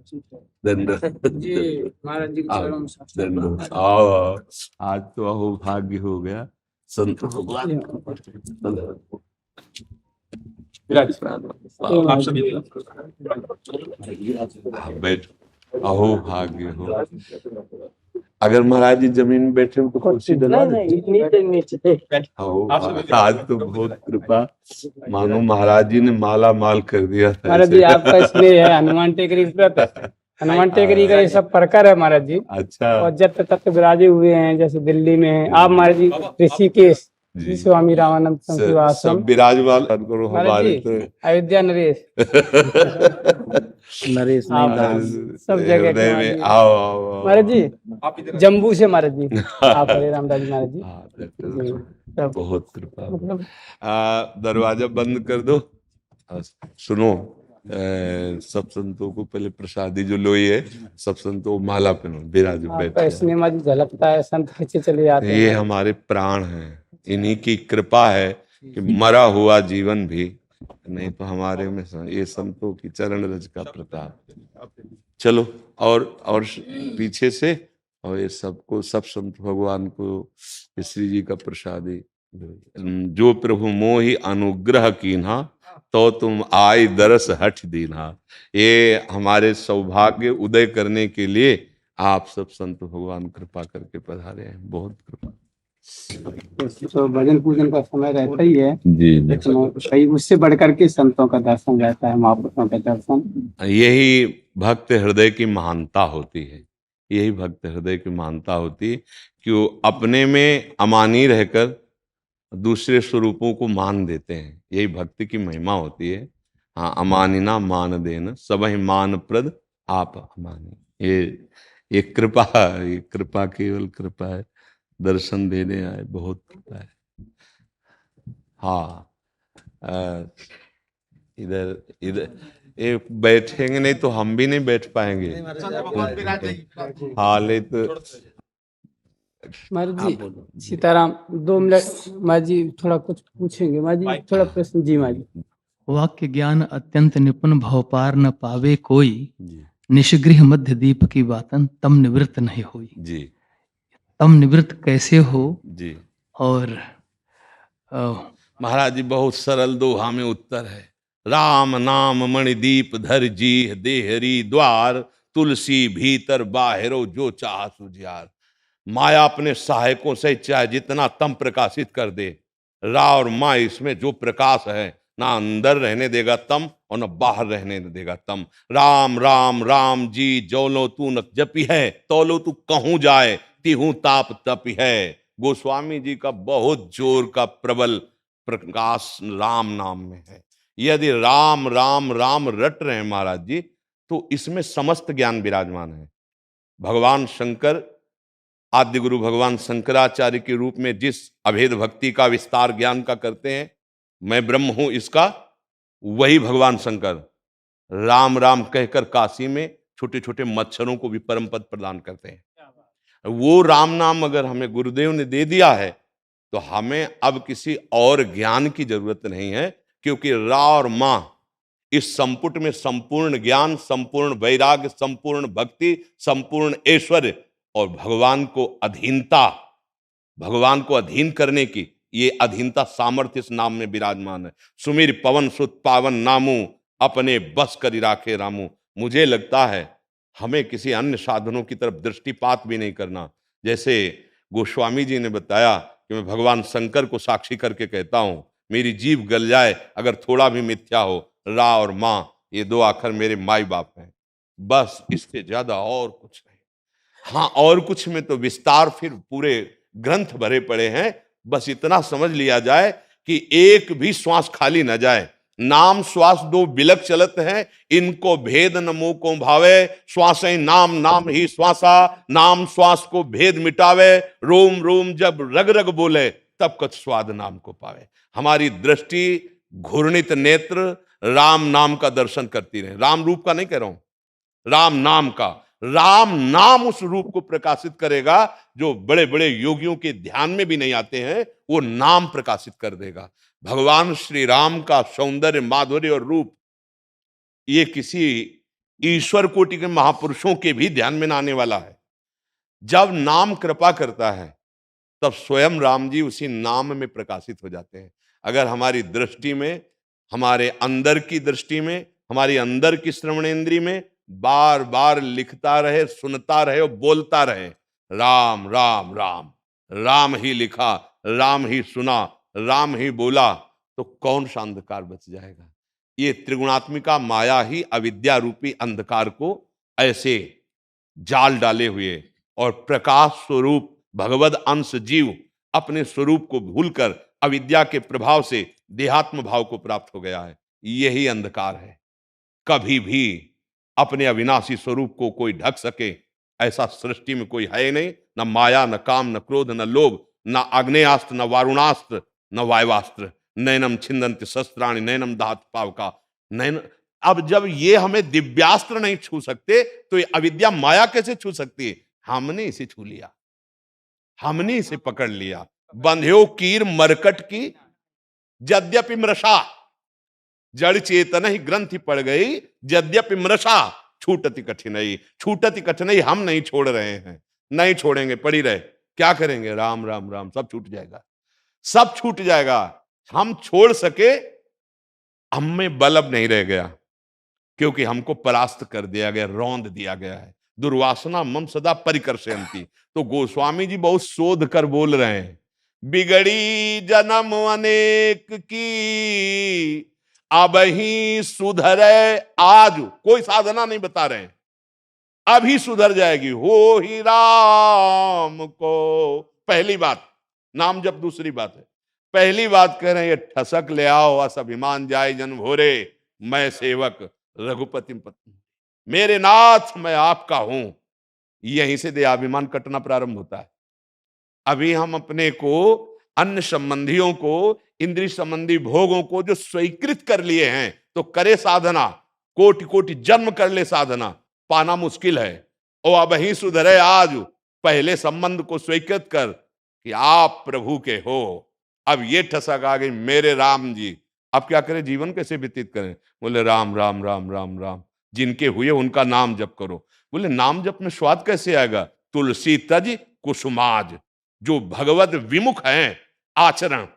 जी महाराज जी के चरणों में साष्टांग। आओ, आज तो अहो भाग्य हो गया संत भगवान। आप सभी बैठ, अहो भाग्य हो। अगर महाराज जी जमीन में बैठे हो तो कुर्सी डलवा दे। अहो, आज तो बहुत कृपा, मानो महाराज जी ने माला माल कर दिया था। महाराज जी आपका इसलिए है हनुमान टेकरी व्रत है। हनुमान टेकरी का ये सब प्रकार है महाराज जी। अच्छा, और जब तक विराजे हुए हैं, जैसे दिल्ली में है आप महाराज जी, ऋषिकेश जी। स्वामी रामानंद सब विराजमान करो हमारे तो। अयोध्या नरेश नरेश आप नहीं सब जगह के नहीं, महाराज जी। आओ आओ महाराज जी जम्बू से महाराज जी आप हरे रामदास जी महाराज जी। जी, सब बहुत कृपा। मतलब दरवाजा बंद कर दो। सुनो, सब संतों को पहले प्रसादी जो लोई है, सब संतों को माला पहनो, विराज आपका बैठ। सिनेमा जी झलकता है, संत खींचे चले आते हैं। ये हमारे प्राण हैं, इन्हीं की कृपा है कि मरा हुआ जीवन भी, नहीं तो हमारे में ये संतों की चरण रज का प्रताप। चलो और पीछे से, और ये सबको, सब संत भगवान को श्री जी का प्रसादी। जो प्रभु मोहि अनुग्रह कीन्हा, तो तुम आय दरस हठ दीन्हा। ये हमारे सौभाग्य उदय करने के लिए आप सब संत भगवान कृपा करके पधारे हैं, बहुत कृपा। तो भजन पूजन का समय रहता ही है जी, लेकिन कई उससे बढ़कर के संतों का दर्शन रहता है, महापुरुषों का दर्शन। यही भक्त हृदय की महानता होती है, यही भक्त हृदय की महानता होती है कि वो अपने में अमानी रहकर दूसरे स्वरूपों को मान देते हैं। यही भक्ति की महिमा होती है। हाँ, अमानिना मान देना, सबहि मान प्रद आप अमानी। ये कृपा, ये कृपा केवल कृपा है, दर्शन देने आए, बहुत कृपा है। हाँ, इधर इधर ये बैठेंगे नहीं तो हम भी नहीं बैठ पाएंगे। हाँ, ले तो महाराज जी सीताराम 2 मिनट महाराज जी थोड़ा कुछ पूछेंगे महाराज जी, थोड़ा प्रश्न जी महाराज जी। वाक्य ज्ञान अत्यंत निपुण भव पार न पावे कोई, निष्गृह मध्य दीप की बातन तम निवृत्त नहीं हुई। जी तम निवृत्त कैसे हो? जी और महाराज जी बहुत सरल दोहा में उत्तर है। राम नाम मणिदीप धर जी देहरी द्वार, तुलसी भीतर बाहरो जो चाह सुझार। माया अपने सहायकों से चाहे जितना तम प्रकाशित कर दे, रा और माँ इसमें जो प्रकाश है, ना अंदर रहने देगा तम और न बाहर रहने देगा तम। राम राम राम जी जोलो तू न जपी है, तोलो तू कहूं जाए तिहू ताप तपी है। गोस्वामी जी का बहुत जोर का प्रबल प्रकाश राम नाम में है। यदि राम राम राम रट रहे हैं महाराज जी, तो इसमें समस्त ज्ञान विराजमान है। भगवान शंकर, आद्य गुरु भगवान शंकराचार्य के रूप में जिस अभेद भक्ति का विस्तार ज्ञान का करते हैं, मैं ब्रह्म हूं इसका, वही भगवान शंकर राम राम कहकर काशी में छोटे छोटे मच्छरों को भी परम पद प्रदान करते हैं। वो राम नाम अगर हमें गुरुदेव ने दे दिया है, तो हमें अब किसी और ज्ञान की जरूरत नहीं है, क्योंकि रा और मां इस संपुट में संपूर्ण ज्ञान, संपूर्ण वैराग्य, संपूर्ण भक्ति, संपूर्ण ऐश्वर्य और भगवान को अधीनता, भगवान को अधीन करने की ये अधीनता सामर्थ्य इस नाम में विराजमान है। सुमिर पवन सुत पावन नामू, अपने बस करी राखे रामू। मुझे लगता है हमें किसी अन्य साधनों की तरफ दृष्टिपात भी नहीं करना। जैसे गोस्वामी जी ने बताया कि मैं भगवान शंकर को साक्षी करके कहता हूं, मेरी जीभ गल जाए अगर थोड़ा भी मिथ्या हो, रा और मां ये 2 अक्षर मेरे माई बाप हैं, बस इससे ज्यादा और कुछ नहीं। हाँ, और कुछ में तो विस्तार फिर पूरे ग्रंथ भरे पड़े हैं। बस इतना समझ लिया जाए कि एक भी श्वास खाली न जाए। नाम श्वास 2 बिलक चलत हैं, इनको भेद न मुंह को भावे। श्वास नाम नाम ही श्वासा, नाम श्वास को भेद मिटावे। रोम रोम जब रग रग बोले, तब कछ स्वाद नाम को पावे। हमारी दृष्टि घूर्णित नेत्र राम नाम का दर्शन करती रहे। राम रूप का नहीं कह रहा हूं, राम नाम का। राम नाम उस रूप को प्रकाशित करेगा जो बड़े बड़े योगियों के ध्यान में भी नहीं आते हैं, वो नाम प्रकाशित कर देगा। भगवान श्री राम का सौंदर्य, माधुर्य और रूप ये किसी ईश्वर कोटि के महापुरुषों के भी ध्यान में न आने वाला है। जब नाम कृपा करता है तब स्वयं राम जी उसी नाम में प्रकाशित हो जाते हैं। अगर हमारी दृष्टि में, हमारे अंदर की दृष्टि में, हमारी अंदर की श्रवणेंद्रिय में बार बार लिखता रहे, सुनता रहे और बोलता रहे राम राम राम, राम ही लिखा, राम ही सुना, राम ही बोला, तो कौन सा अंधकार बच जाएगा। ये त्रिगुणात्मिका माया ही अविद्या रूपी अंधकार को ऐसे जाल डाले हुए और प्रकाश स्वरूप भगवद अंश जीव अपने स्वरूप को भूलकर अविद्या के प्रभाव से देहात्म भाव को प्राप्त हो गया है। यही अंधकार है। कभी भी अपने अविनाशी स्वरूप को कोई ढक सके ऐसा सृष्टि में कोई है नहीं। न माया, न काम, न क्रोध, न लोभ, न आग्नेयास्त्र, न वारुणास्त्र, न वायवास्त्र। नैनम छिन्दन्ति शस्त्राणि नैनम दहति पावका नैन। अब जब ये हमें दिव्यास्त्र नहीं छू सकते तो ये अविद्या माया कैसे छू सकती है। हमने इसे छू लिया, हमने इसे पकड़ लिया। बंध्यो कीर मरकट की यद्यपि मृषा, जड़ चेतन ही ग्रंथि पड़ गई यद्यपि मृषा छूटति कठिनाई। छूटति कठिनाई हम नहीं छोड़ रहे हैं, नहीं छोड़ेंगे, पड़ी रहे। क्या करेंगे, राम राम राम, सब छूट जाएगा, सब छूट जाएगा। हम छोड़ सके, हम में बल अब नहीं रह गया, क्योंकि हमको परास्त कर दिया गया, रौंद दिया गया है। दुर्वासना मम सदा परिकर्षयन्ति। तो गोस्वामी जी बहुत शोध कर बोल रहे हैं, बिगड़ी जन्म अनेक की अब ही सुधरे आज। कोई साधना नहीं बता रहे हैं, अभी सुधर जाएगी। हो ही राम को, पहली बात नाम जब, दूसरी बात है। पहली बात कह रहे हैं, ये ठसक ले आओ अस अभिमान जाय जन भोरे, मैं सेवक रघुपति पत्नी, मेरे नाथ मैं आपका हूं। यहीं से देहाभिमान कटना प्रारंभ होता है। अभी हम अपने को, अन्य संबंधियों को, इंद्रिय संबंधी भोगों को जो स्वीकृत कर लिए हैं, तो करे साधना, कोटि कोटि जन्म कर ले साधना, पाना मुश्किल है। और अब ही सुधरे आज, पहले संबंध को स्वीकृत कर कि आप प्रभु के हो। अब ये ठसक आ गई, मेरे राम जी, अब क्या करें, जीवन कैसे व्यतीत करें। बोले राम राम राम राम राम, जिनके हुए उनका नाम जप करो। बोले नाम जप में स्वाद कैसे आएगा, तुलसी तज कुसुमाज। जो भगवत विमुख हैं आचरण,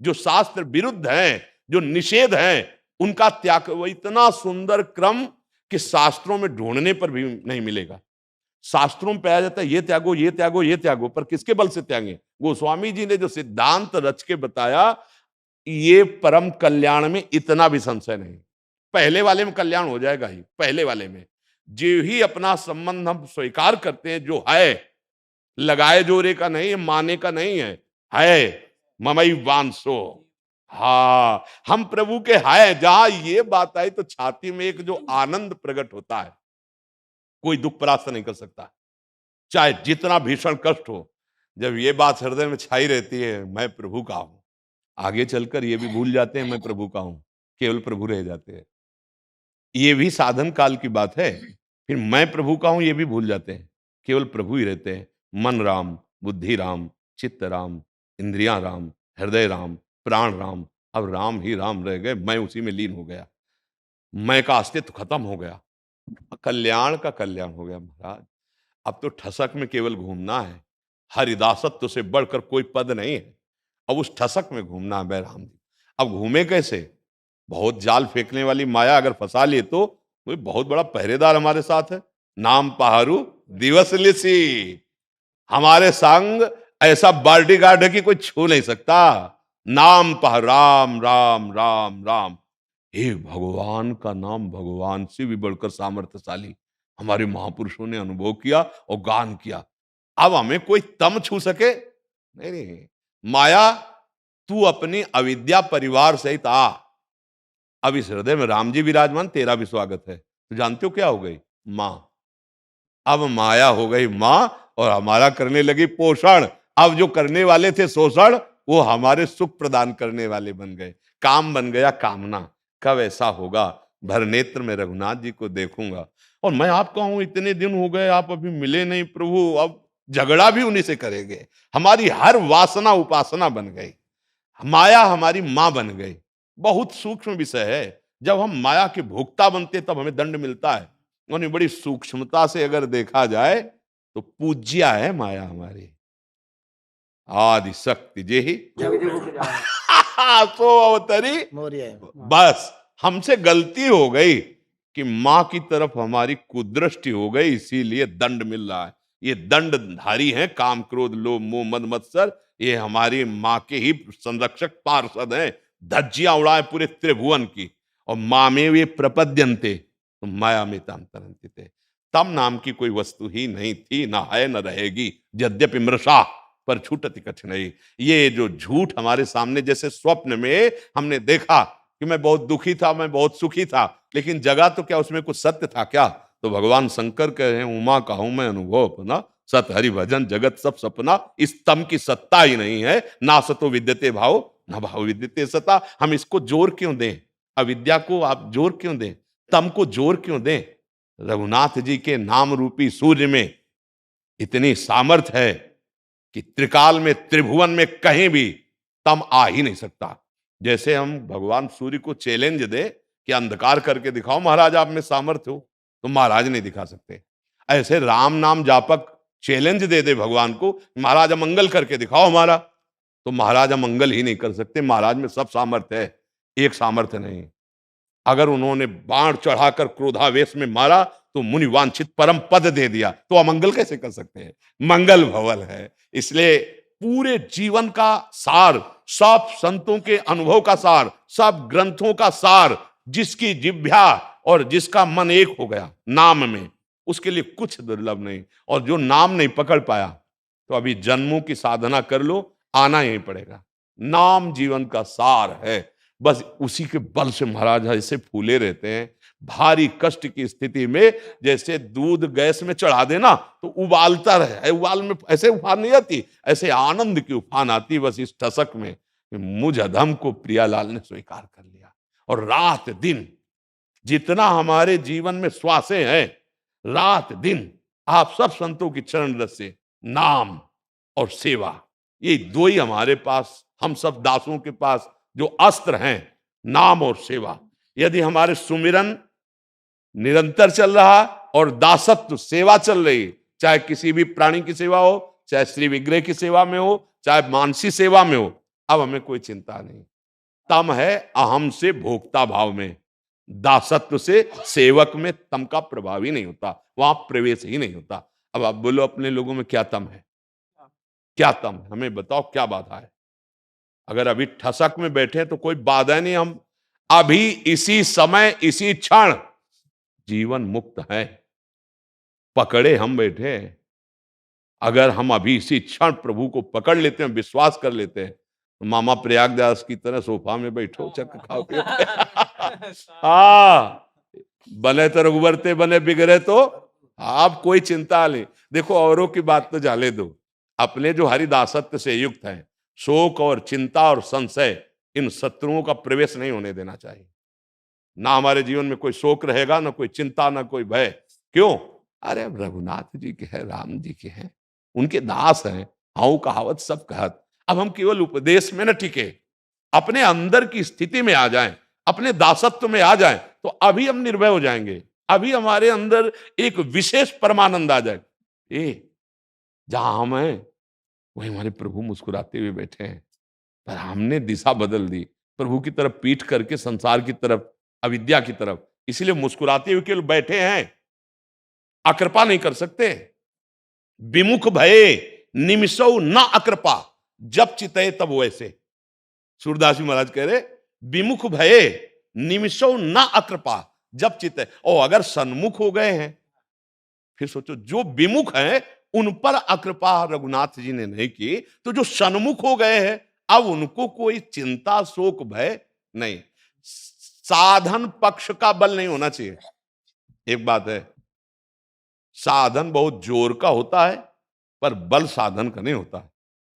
जो शास्त्र विरुद्ध हैं, जो निषेध हैं, उनका त्याग। वो इतना सुंदर क्रम कि शास्त्रों में ढूंढने पर भी नहीं मिलेगा। शास्त्रों में पाया जाता है ये त्यागो, ये त्यागो, ये त्यागो, पर किसके बल से त्यागे। गोस्वामी जी ने जो सिद्धांत रच के बताया, ये परम कल्याण में इतना भी संशय नहीं। पहले वाले में कल्याण हो जाएगा ही, पहले वाले में। जो ही अपना संबंध हम स्वीकार करते हैं, जो है, लगाए जोरे का नहीं है, माने का नहीं है ममई वांसो। हाँ, हम प्रभु के है। जहां ये बात आई तो छाती में एक जो आनंद प्रकट होता है, कोई दुख परास्त नहीं कर सकता, चाहे जितना भीषण कष्ट हो। जब ये बात हृदय में छाई रहती है, मैं प्रभु का हूं, आगे चलकर ये भी भूल जाते हैं मैं प्रभु का हूं, केवल प्रभु रह जाते हैं। ये भी साधन काल की बात है। फिर मैं प्रभु का हूं ये भी भूल जाते हैं, केवल प्रभु ही रहते हैं। मन राम, बुद्धि राम, चित्त राम, इंद्रियां राम, हृदय राम, प्राण राम। अब राम ही राम रह गए, मैं उसी में लीन हो गया, मैं का अस्तित्व खत्म हो गया, कल्याण का कल्याण हो गया महाराज। अब तो ठसक में केवल घूमना है, हरिदासत्व से बढ़कर कोई पद नहीं है। अब उस ठसक में घूमना है राम जी। अब घूमे कैसे, बहुत जाल फेंकने वाली माया अगर फंसा लिए तो कोई बहुत बड़ा पहरेदार हमारे साथ है। नाम पहारू दिवस लिसी, हमारे संग ऐसा बॉडीगार्ड है कि कोई छू नहीं सकता। नाम पहाड़, राम राम राम राम। हे भगवान का नाम भगवान से भी बढ़कर सामर्थ्यशाली हमारे महापुरुषों ने अनुभव किया और गान किया। अब हमें कोई तम छू सके नहीं। माया तू अपनी अविद्या परिवार सहित आ। अब इस हृदय में राम जी विराजमान, तेरा भी स्वागत है। तो जानते हो क्या हो गई, मां। अब माया हो गई मां और हमारा करने लगी पोषण। अब जो करने वाले थे शोषण, वो हमारे सुख प्रदान करने वाले बन गए। काम बन गया कामना। कब ऐसा होगा, भर नेत्र में रघुनाथ जी को देखूंगा और मैं आपका हूं, इतने दिन हो गए आप अभी मिले नहीं प्रभु। अब झगड़ा भी उन्हीं से करेंगे। हमारी हर वासना उपासना बन गई, माया हमारी मां बन गई। बहुत सूक्ष्म विषय है। जब हम माया के भोक्ता बनते तब हमें दंड मिलता है। उन्हें बड़ी सूक्ष्मता से अगर देखा जाए तो पूज्या है माया हमारी। आदि शक्ति जे ही सो अवतरी। बस हमसे गलती हो गई कि माँ की तरफ हमारी कुदृष्टि हो गई, इसीलिए दंड मिल रहा है। ये दंडधारी हैं, काम क्रोध लोभ मोह मद मत्सर, ये हमारी माँ के ही संरक्षक पार्षद हैं। धज्जियां उड़ाए पूरे त्रिभुवन की। और माँ में वे प्रपद्यन्ते तो माया में तांतरन्ते थे। तम नाम की कोई वस्तु ही नहीं थी, ना है न रहेगी। यद्यपि मृषा पर छूटति कठिनाई। ये जो झूठ हमारे सामने, जैसे स्वप्न में हमने देखा कि मैं बहुत दुखी था, मैं बहुत सुखी था, लेकिन जगह तो क्या उसमें कुछ सत्य था क्या? तो भगवान शंकर कह रहे हैं, उमा कहूं मैं अनुभव अपना, सत हरि भजन जगत सब सपना। इस तम की सत्ता ही नहीं है। ना सतो विद्यते भाव ना भाव विद्यते सता। हम इसको जोर क्यों दें? अविद्या को आप जोर क्यों दें? तम को जोर क्यों दें? रघुनाथ जी के नाम रूपी सूर्य में इतनी सामर्थ्य है कि त्रिकाल में त्रिभुवन में कहीं भी तम आ ही नहीं सकता। जैसे हम भगवान सूर्य को चैलेंज दे कि अंधकार करके दिखाओ महाराज, आप में सामर्थ्य हो, तो महाराज नहीं दिखा सकते। ऐसे राम नाम जापक चैलेंज दे दे भगवान को, महाराज अमंगल करके दिखाओ हमारा, तो महाराज अमंगल ही नहीं कर सकते। महाराज में सब सामर्थ्य है, एक सामर्थ्य नहीं। अगर उन्होंने बाण चढ़ाकर क्रोधावेश में मारा तो मुनि वांछित परम पद दे दिया, तो अमंगल कैसे कर सकते हैं? मंगल भवल है। इसलिए पूरे जीवन का सार, सब संतों के अनुभव का सार, सब ग्रंथों का सार, जिसकी जिह्वा और जिसका मन एक हो गया नाम में, उसके लिए कुछ दुर्लभ नहीं। और जो नाम नहीं पकड़ पाया तो अभी जन्मों की साधना कर लो, आना यहीं पड़ेगा। नाम जीवन का सार है। बस उसी के बल से महाराज ऐसे फूले रहते हैं। भारी कष्ट की स्थिति में जैसे दूध गैस में चढ़ा देना तो उबालता रहे, उबाल में ऐसे उफान नहीं आती, ऐसे आनंद की उफान आती। बस इस ठसक में मुझ अधम को प्रियालाल ने स्वीकार कर लिया। और रात दिन जितना हमारे जीवन में श्वासें हैं, रात दिन आप सब संतों की चरण रस से नाम और सेवा, ये दो ही हमारे पास, हम सब दासों के पास जो अस्त्र हैं, नाम और सेवा। यदि हमारे सुमिरन निरंतर चल रहा और दासत्व सेवा चल रही, चाहे किसी भी प्राणी की सेवा हो, चाहे श्री विग्रह की सेवा में हो, चाहे मानसी सेवा में हो, अब हमें कोई चिंता नहीं। तम है अहम से भोक्ता भाव में, दासत्व से सेवक में तम का प्रभाव ही नहीं होता, वहां प्रवेश ही नहीं होता। अब आप बोलो अपने लोगों में क्या तम है? क्या तम है? हमें बताओ क्या बाधा है? अगर अभी ठसक में बैठे तो कोई बाधा नहीं। हम अभी इसी समय इसी क्षण जीवन मुक्त है, पकड़े हम बैठे हैं। अगर हम अभी इसी क्षण प्रभु को पकड़ लेते हैं, विश्वास कर लेते हैं, तो मामा प्रयागदास की तरह सोफा में बैठो, चक खाओ पियो। हाँ, बने तो रघुवर ते बने, बिगड़े तो आप कोई चिंता नहीं। देखो औरों की बात तो जाले दो, अपने जो हरिदासत्व से युक्त हैं, शोक और चिंता और संशय, इन शत्रुओं का प्रवेश नहीं होने देना चाहिए। ना हमारे जीवन में कोई शोक रहेगा, ना कोई चिंता, ना कोई भय। क्यों? अरे अब रघुनाथ जी के हैं, राम जी के हैं, उनके दास हैं, हाउ कहावत सब कहत। अब हम केवल उपदेश में न टिके, अपने अंदर की स्थिति में आ जाएं, अपने दासत्व में आ जाएं, तो अभी हम निर्भय हो जाएंगे। अभी हमारे अंदर एक विशेष परमानंद आ जाए। जहां हम हैं वही हमारे प्रभु मुस्कुराते हुए बैठे हैं, पर हमने दिशा बदल दी, प्रभु की तरफ पीठ करके संसार की तरफ, अविद्या की तरफ। इसलिए मुस्कुराते हुए केवल बैठे हैं, अकृपा नहीं कर सकते। विमुख भये निमिषौ न अकृपा, जब चितये तब वैसे। सूरदास जी महाराज कह रहे, विमुख भये निमिषौ न अकृपा, जब चितये। और अगर सन्मुख हो गए हैं, फिर सोचो, जो विमुख हैं उन पर अकृपा रघुनाथ जी ने नहीं की, तो जो सन्मुख हो गए हैं अब उनको कोई चिंता शोक भय नहीं। साधन पक्ष का बल नहीं होना चाहिए। एक बात है, साधन बहुत जोर का होता है, पर बल साधन का नहीं होता है,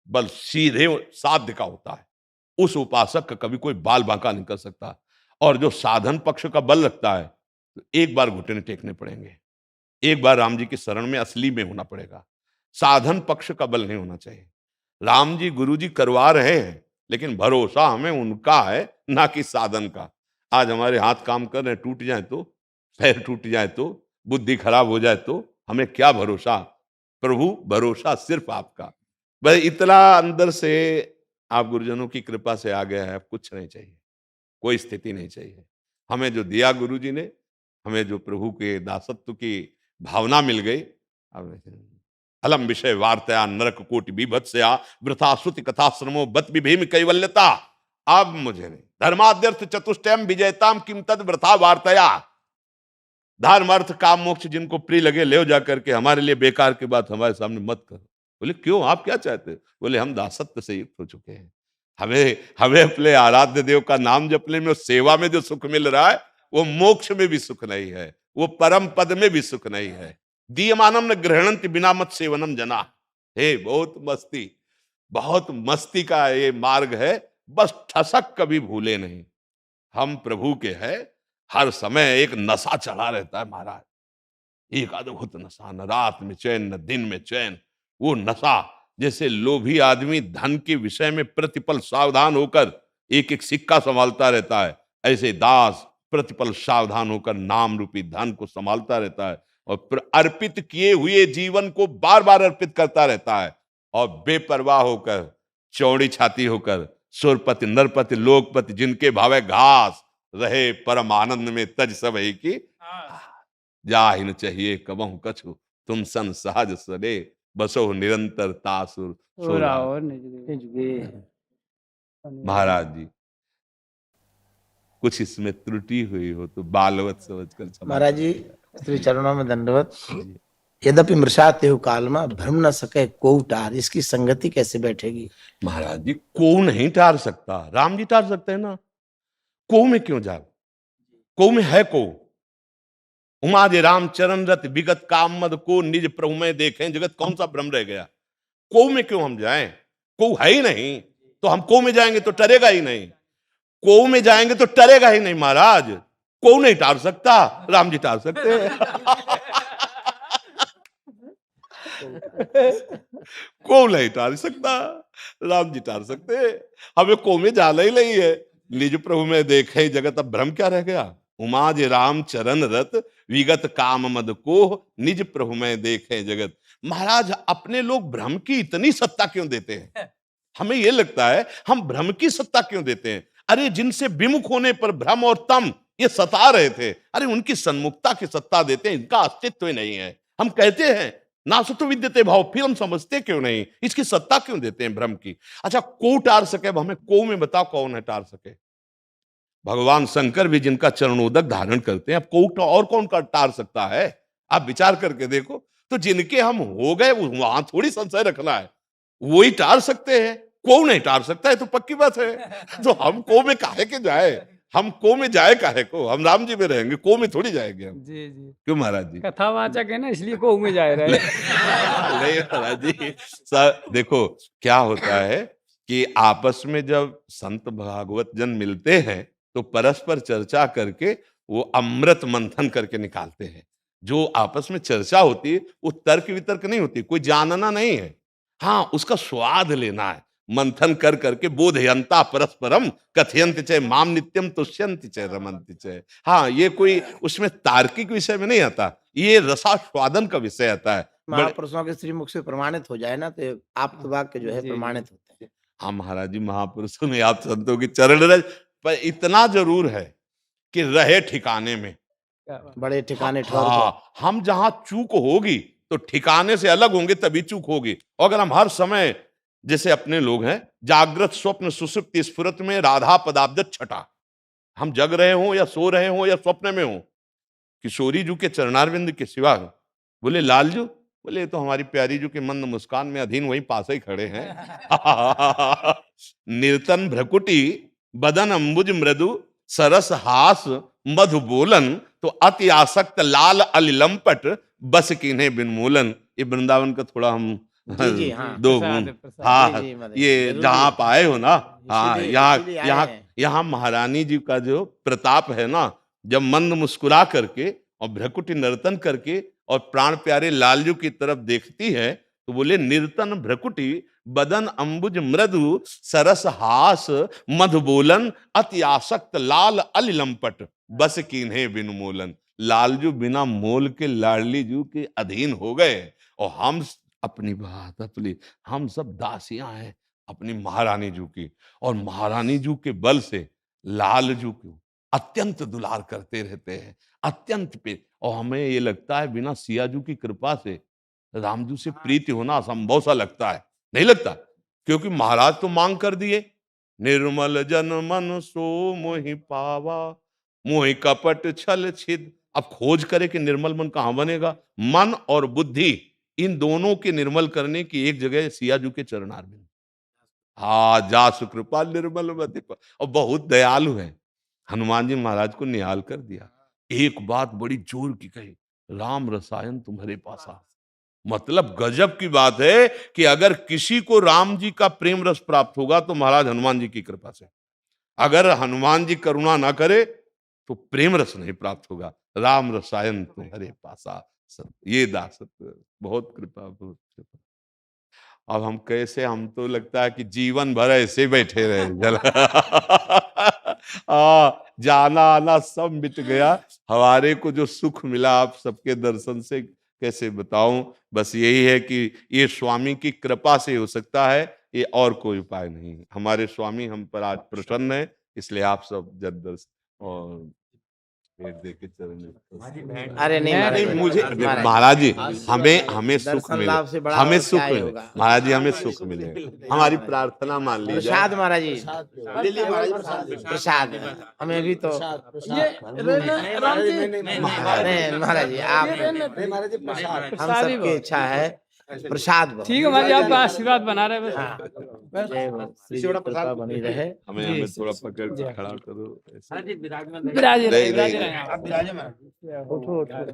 बल सीधे साध्य का होता है। उस उपासक का कभी कोई बाल बांका नहीं कर सकता। और जो साधन पक्ष का बल रखता है, तो एक बार घुटने टेकने पड़ेंगे, एक बार राम जी की शरण में असली में होना पड़ेगा। साधन पक्ष का बल नहीं होना चाहिए। राम जी गुरु जी करवा रहे हैं, लेकिन भरोसा हमें उनका है, ना कि साधन का। आज हमारे हाथ काम कर रहे हैं, टूट जाए तो, पैर टूट जाए तो, बुद्धि खराब हो जाए तो हमें क्या भरोसा। प्रभु भरोसा सिर्फ आपका। बस इतना अंदर से आप गुरुजनों की कृपा से आ गया है, अब कुछ नहीं चाहिए, कोई स्थिति नहीं चाहिए। हमें जो दिया गुरु जी ने, हमें जो प्रभु के दासत्व की भावना मिल गई, अब अलम विषय वार्तया नरक कोटि बीभत्सया वृथा श्रुति कथा श्रमो बत विभीम कैवल्यता। अब मुझे नहीं, धर्माद्यर्थ चतुष्टयम विजयताम किम तद वृथा वार्तया। धर्म अर्थ काम मोक्ष जिनको प्रिय लगे ले जा करके, हमारे लिए बेकार की बात हमारे सामने मत करो। बोले क्यों, आप क्या चाहते हो? बोले हम दासत्व से युक्त हो चुके हैं, हमें हमें अपने आराध्य देव का नाम जपने में और सेवा में जो सुख मिल रहा है वो मोक्ष में भी सुख नहीं है, वो परम पद में भी सुख नहीं है। दीयमानम न ग्रहणंति बिना मत सेवनम जना। हे बहुत मस्ती का ये मार्ग है, बस ठसक कभी भूले नहीं। हम प्रभु के हैं, हर समय एक नशा चढ़ा रहता है महाराज, एक अद्भुत नशा, न रात में चैन न दिन में चैन। वो नशा, जैसे लोभी आदमी धन के विषय में प्रतिपल सावधान होकर एक एक सिक्का संभालता रहता है, ऐसे दास प्रतिपल सावधान होकर नाम रूपी धन को संभालता रहता है और अर्पित किए हुए जीवन को बार बार अर्पित करता रहता है और बेपरवाह होकर, चौड़ी छाती होकर, सुरपति नरपति लोकपति जिनके भावे घास रहे परम आनंद में तज सब ही की जाहिन चाहिए कबहु कछु तुम सन सहज सरे बसो निरंतर तासुर सोरा। और निज गे। महाराज जी कुछ इसमें त्रुटि हुई हो तो बालवत समझकर क्षमा। महाराज जी श्री चरणों में दंडवत। यद्यपि मृषा तेहु काल में भ्रम न सके को टार, इसकी संगति कैसे बैठेगी? महाराज जी को नहीं टार सकता, राम जी टार सकते हैं ना। को में क्यों जाओ, को में है को। उमा जे राम चरण रत विगत काम मद को निज प्रभु में देखें जगत, कौन सा भ्रम रह गया। को में क्यों हम जाएं, को है ही नहीं तो हम को में जाएंगे तो टरेगा ही नहीं, को में जाएंगे तो टरेगा ही नहीं। महाराज को नहीं टार सकता, राम जी टार सकते हैं। को नहीं टार सकता, राम जी टार सकते हैं। हमें को में जाना ही नहीं है, निज प्रभु में देखे जगत, अब भ्रम क्या रह गया। उमा जे राम चरण रत विगत काम मद को निज प्रभु में देखे जगत। महाराज अपने लोग भ्रम की इतनी सत्ता क्यों देते हैं? हमें यह लगता है हम भ्रम की सत्ता क्यों देते हैं। अरे जिनसे विमुख होने पर भ्रम और तम ये सता रहे थे, अरे उनकी सन्मुखता की सत्ता देते हैं, इनका अस्तित्व ही नहीं है। हम कहते हैं ना सुतो विद्यते भाव, फिर हम समझते क्यों नहीं, इसकी सत्ता क्यों देते हैं भ्रम की। अच्छा को टार सके, अब हमें को में बताओ कौन है टार सके। भगवान शंकर भी जिनका चरणोदक धारण करते हैं, अब को और कौन का टार सकता है। आप विचार करके देखो, तो जिनके हम हो गए वहां थोड़ी संशय रखना है, वही टार सकते हैं, को नहीं टार सकता है तो पक्की बात है। तो हम को में काहे के जाए, हम को में जाए काहे को, हम राम जी में रहेंगे, को में थोड़ी जाएंगे हम। जी जी क्यों महाराज जी? कथावाचक है ना, इसलिए को में जा रहे। नहीं महाराज जी, देखो क्या होता है कि आपस में जब संत भागवत जन मिलते हैं तो परस्पर चर्चा करके वो अमृत मंथन करके निकालते हैं। जो आपस में चर्चा होती है वो तर्क वितर्क नहीं होती, कोई जानना नहीं है, हाँ उसका स्वाद लेना है। मंथन कर करके बोधयंता परस्परम कथयंत च माम नित्यम तुष्यंति च रमन्ति च। हाँ ये कोई उसमें तार्किक विषय में नहीं आता, ये रसास्वादन का विषय आता है। महापुरुषों के श्रीमुख से प्रमाणित हो जाए ना तो आप वाक्य जो है जी, प्रमाणित होते हैं। हाँ महाराज जी, महापुरुषों में आप संतों की चरण रज, पर इतना जरूर है कि रहे ठिकाने में। बड़े ठिकाने ठहर हाँ, हम जहां चूक होगी तो ठिकाने से अलग होंगे तभी चूक होगी। और अगर हम हर समय जैसे अपने लोग हैं जागृत स्वप्न सुषुप्ति स्फुरत में राधा पदाब्ज छटा, हम जग रहे हो या सो रहे हो या स्वप्न में हो, किशोरी जी के चरणारविंद के सिवा, बोले लाल जू, बोले तो हमारी प्यारी जू के मंद मुस्कान में अधीन वहीं पास ही खड़े हैं। निर्तन भ्रकुटी बदन अंबुज मृदु सरस हास मधु बोलन तो अति आसक्त लाल अलिलंपट बस किन्हें बिनमूलन। ये वृंदावन का थोड़ा हम जी, हाँ। दो प्रसाद, गुण, प्रसाद। हाँ जी, मदन, ये जरूरी जहाँ आप आए हो ना, हाँ इसीलिए- यहाँ इसीलिए आए यहाँ हैं। यहाँ महारानी जी का जो प्रताप है ना, जब मंद मुस्कुरा करके और भ्रकुटी नर्तन करके और प्राण प्यारे लालजू की तरफ देखती है तो बोले निर्तन भ्रकुटी बदन अंबुज मृदु सरस हास मधु बोलन अति आसक्त लाल अलिलंपट बस कीन्हे बिनुमूलन। लालजू बिना मोल के लाडली जू के अधीन हो गए, और हम अपनी बात अपनी, हम सब दासियां हैं अपनी महारानी जू की, और महारानी जू के बल से लालजू को अत्यंत दुलार करते रहते हैं, अत्यंत पे। और हमें ये लगता है बिना सियाजू की कृपा से रामजू से प्रीति होना असंभव सा लगता है, नहीं लगता? क्योंकि महाराज तो मांग कर दिए, निर्मल जन मन सो मोहि पावा, मोहि कपट छल छिद। अब खोज करे कि निर्मल मन कहां बनेगा? मन और बुद्धि इन दोनों के निर्मल करने की एक जगह सियाजू के चरणारविंद। हाँ, जासु कृपा निर्मल मति पर। और बहुत दयालु है, हनुमान जी महाराज को निहाल कर दिया। एक बात बड़ी जोर की कही, राम रसायन तुम्हारे पासा। मतलब गजब की बात है कि अगर किसी को राम जी का प्रेम रस प्राप्त होगा तो महाराज हनुमान जी की कृपा से। अगर हनुमान जी करुणा ना करे तो प्रेम रस नहीं प्राप्त होगा। राम रसायन तुम्हारे पासा, ये दास बहुत कृपा, बहुत कृपा। अब हम कैसे, हम तो लगता है कि जीवन भर ऐसे बैठे रहे जल जाना आना सब मिट गया। हमारे को जो सुख मिला आप सबके दर्शन से कैसे बताऊं। बस यही है कि ये स्वामी की कृपा से हो सकता है, ये और कोई उपाय नहीं। हमारे स्वामी हम पर आज प्रसन्न है, इसलिए आप सब जब दर्शन और भेंट दे के चरण में। अरे नहीं नहीं, महाराज, मुझे महाराज जी, हमें सुख दर्शन मिले, लाभ से बड़ा हमें और सुख क्या ही मिले होगा। महाराज जी, हमें सुख मिले। हमारी प्रार्थना मान लीजिए। प्रसाद महाराज जी, ले लीजिए महाराज जी, प्रसाद हमें भी तो। नहीं महाराज जी, आप हम सबकी इच्छा है प्रसाद बहुत। ठीक है महाराज, आपका आशीर्वाद बना रहे बस। हाँ, जय हो, श्री जी कृपा बनी रहे। हमें थोड़ा पकड़ के खड़ा करो ऐसे। विराज रहे, नहीं, विराज नहीं। रहे आप। आप विराजे महाराज, उठो उठो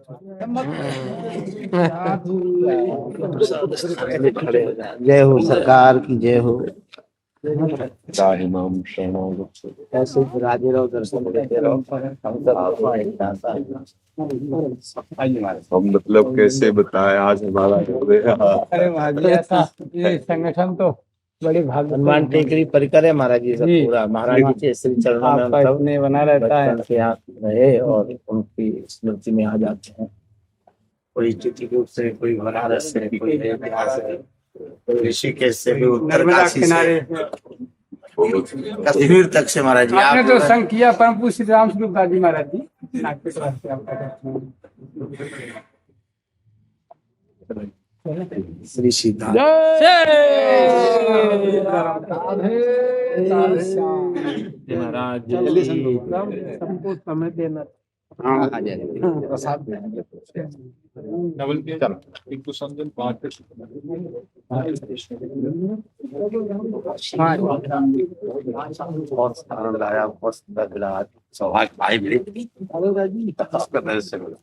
खड़े हो जाए। जय हो सरकार की, जय हो। ऐसे ही विराजे रहो, दर्शन देते रहो। हम सब आपको एक दाता है। हम मतलब कैसे बताए आज हमारा अरे महाराज जी, ऐसा ये संगठन तो बड़ी भाग्य हनुमान टेकरी परिकर है महाराज जी, सब जी। पूरा महाराज जी के श्री चरणों में हम आपका सब इसमें बना रहता है। बचपन से यहाँ रहे और उनकी स्मृति में आ जाते हैं। कोई चित्रकूट से, कोई बनारस से, कोई अयोध्या से, कोई ऋषिकेश से, भी उत्तर नर्मदा काशी से, किनारे कश्मीर तक से महाराज जी। आपने तो आप संग किया परम पूज्य श्री राम स्वरूप दादी महाराज जी, आपके तरफ से आपका दर्शन। श्री सीता महाराज सबको समय देना। प्रसाद बहुत आनंद आया, बहुत सुंदर मिला आज। सौभाग्य भाई मिले आपका दर्शन हुआ।